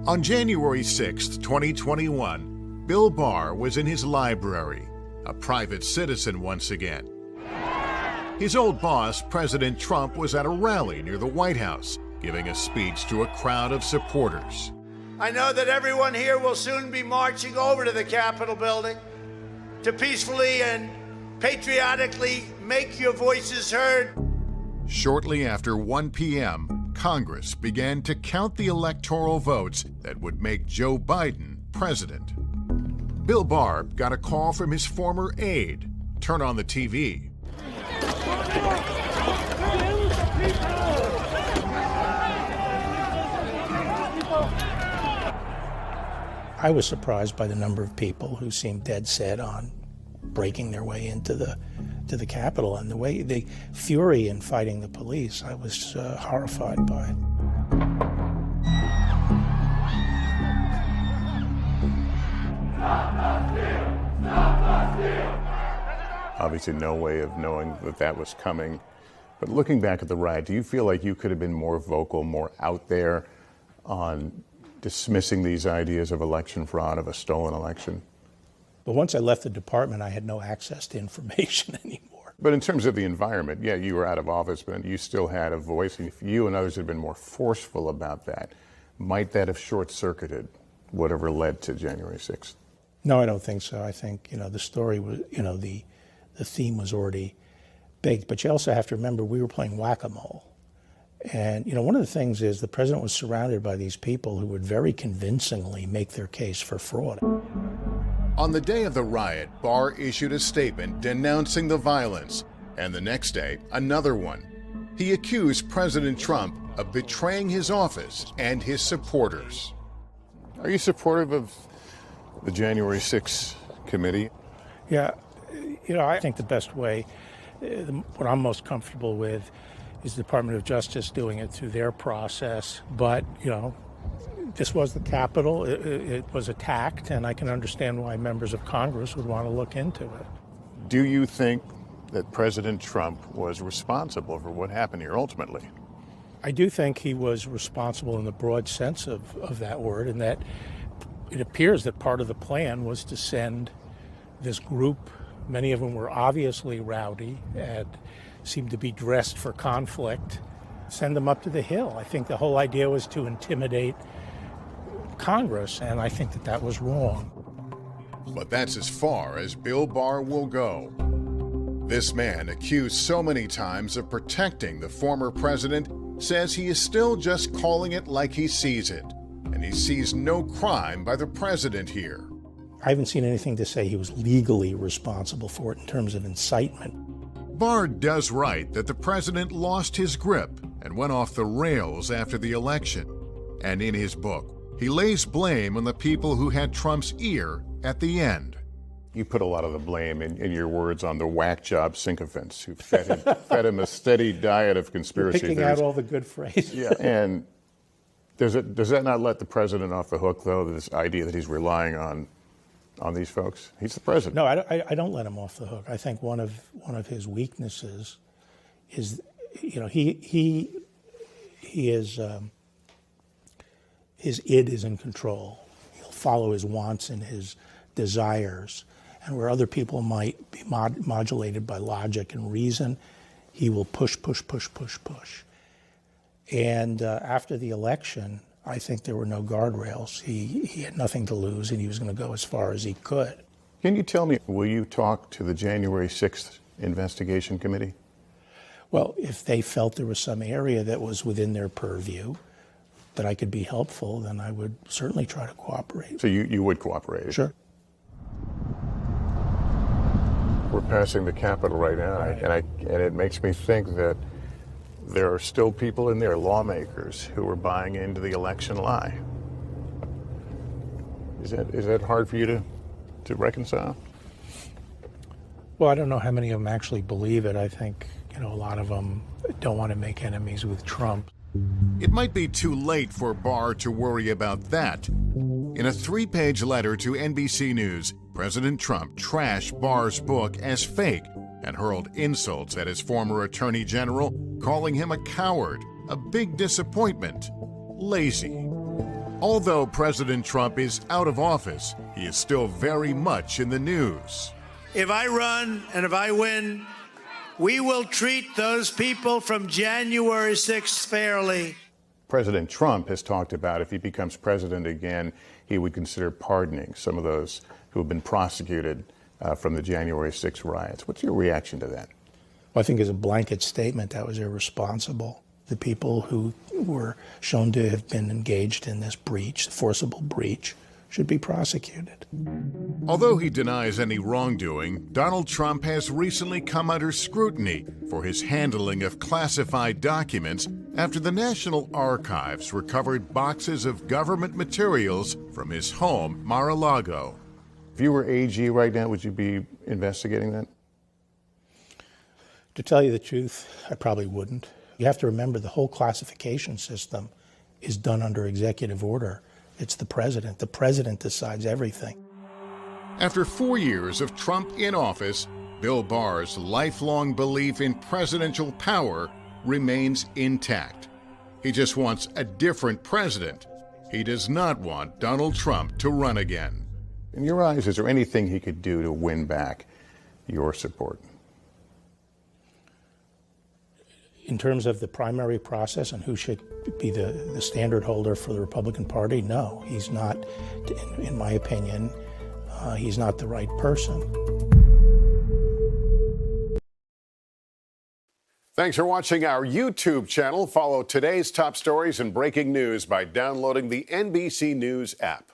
On January 6, 2021, Bill Barr was in his library, a private citizen once again. His old boss, President Trump, was at a rally near the White House, giving a speech to a crowd of supporters. I know that everyone here will soon be marching over to the Capitol building to peacefully and patriotically make your voices heard. Shortly after 1 p.m., Congress began to count the electoral votes that would make Joe Biden president. Bill Barr got a call from his former aide. Turn on the TV. I was surprised by the number of people who seemed dead set on breaking their way into the Capitol, and the fury in fighting the police. I was horrified by it. Obviously no way of knowing that that was coming. But looking back at the riot, do you feel like you could have been more vocal, more out there on dismissing these ideas of election fraud, of a stolen election? But once I left the department, I had no access to information anymore. But in terms of the environment, yeah, you were out of office, but you still had a voice. And if you and others had been more forceful about that, might that have short-circuited whatever led to January 6th? No, I don't think so. I think, the story was, the theme was already baked. But you also have to remember, we were playing whack-a-mole. And, one of the things is the president was surrounded by these people who would very convincingly make their case for fraud. On the day of the riot, Barr issued a statement denouncing the violence, and the next day, another one. He accused President Trump of betraying his office and his supporters. Are you supportive of the January 6th committee? Yeah, I think the best way, what I'm most comfortable with, is the Department of Justice doing it through their process. But, this was the Capitol. It was attacked, and I can understand why members of Congress would want to look into it. Do you think that President Trump was responsible for what happened here ultimately? I do think he was responsible in the broad sense of that word, and that it appears that part of the plan was to send this group, many of them were obviously rowdy and seemed to be dressed for conflict, send them up to the Hill. I think the whole idea was to intimidate Congress, and I think that was wrong. But that's as far as Bill Barr will go. This man, accused so many times of protecting the former president, says he is still just calling it like he sees it, and he sees no crime by the president here. I haven't seen anything to say he was legally responsible for it in terms of incitement. Barr does write that the president lost his grip and went off the rails after the election. And in his book, he lays blame on the people who had Trump's ear at the end. You put a lot of the blame, in your words, on the whack job sycophants who fed him a steady diet of conspiracy Picking theories. out all the good phrases. Yeah, and does that not let the president off the hook, though, this idea that he's relying on these folks? He's the president. No, I don't let him off the hook. I think one of his weaknesses is, he is, his id is in control. He'll follow his wants and his desires. And where other people might be modulated by logic and reason, he will push. And after the election, I think there were no guardrails. He had nothing to lose, and he was going to go as far as he could. Can you tell me, will you talk to the January 6th investigation committee? Well, if they felt there was some area that was within their purview that I could be helpful, then I would certainly try to cooperate. So you would cooperate? Sure. We're passing the Capitol right now, right. And it makes me think that there are still people in there, lawmakers, who are buying into the election lie. Is that hard for you to reconcile? Well, I don't know how many of them actually believe it. I think, a lot of them don't want to make enemies with Trump. It might be too late for Barr to worry about that. In a 3-page letter to NBC News, President Trump trashed Barr's book as fake and hurled insults at his former attorney general, calling him a coward, a big disappointment, lazy. Although President Trump is out of office, he is still very much in the news. If I run and if I win, we will treat those people from January 6th fairly. President Trump has talked about if he becomes president again, he would consider pardoning some of those who have been prosecuted from the January 6th riots. What's your reaction to that? Well, I think as a blanket statement, that was irresponsible. The people who were shown to have been engaged in this breach, forcible breach, should be prosecuted. Although he denies any wrongdoing, Donald Trump has recently come under scrutiny for his handling of classified documents after the National Archives recovered boxes of government materials from his home, Mar-a-Lago. If you were AG right now, would you be investigating that? To tell you the truth, I probably wouldn't. You have to remember the whole classification system is done under executive order. It's the president. The president decides everything. After 4 years of Trump in office, Bill Barr's lifelong belief in presidential power remains intact. He just wants a different president. He does not want Donald Trump to run again. In your eyes, is there anything he could do to win back your support? In terms of the primary process and who should be the standard holder for the Republican Party, no, he's not, in my opinion, he's not the right person. Thanks for watching our YouTube channel. Follow today's top stories and breaking news by downloading the NBC News app.